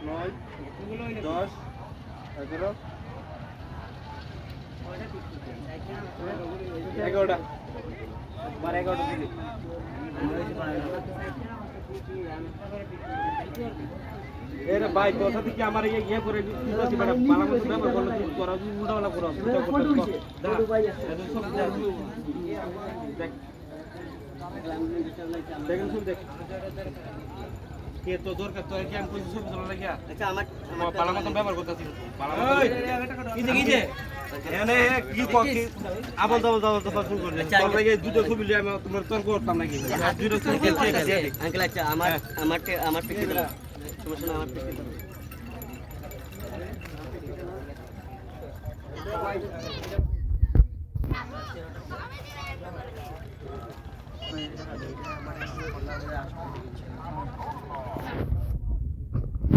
9 10 11 11টা 11টা দিলি এরে ভাই তোর সাথে কি আমার ইয়ে করে তুই বসি বড় পালা মতো ব্যবহার করলে তুই করা উল্টাওয়ালা করো দেখ দেখেন শুন দেখ কে তো দরকার তোর কি আমি কইছি ছবি তোলা লাগিয়া আচ্ছা আমার পালা মতো ব্যবহার করতেছি পালা কি যে এনে কি কি আবল দাবল শুরু করে তোর লাগে দুটো ছবি লিয়ে আমি তোমার তোর করতাম নাকি দুটো ছবি ঠিক আছে আঙ্কেল আচ্ছা আমার থেকে দাও সমস্যা না আমার থেকে দাও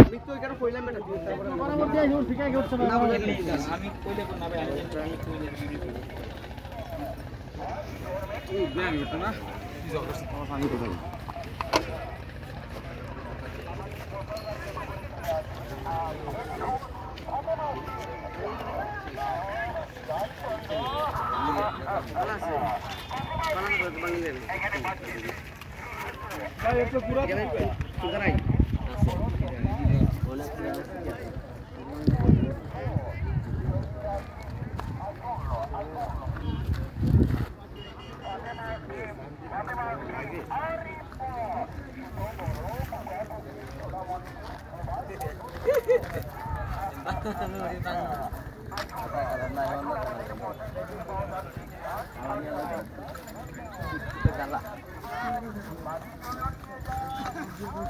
আমি তো এখানে কইলাম বেটা পরবর্তী আইও ঠিকই করছে না আমি কইলে কোন না ভাই আমি কইলে এই ব্যাগ এটা না কি জবরদস্ত তোমার পানি তো ভাই ভাই একটু পুরো সুন্দরাই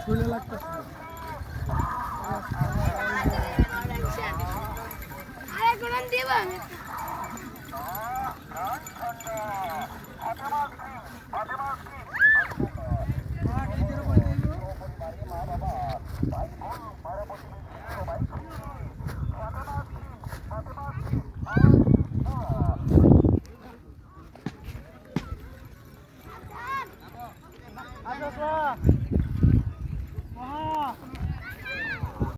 শুনে লাগতেছে আরে কোন দিবা আচ্ছা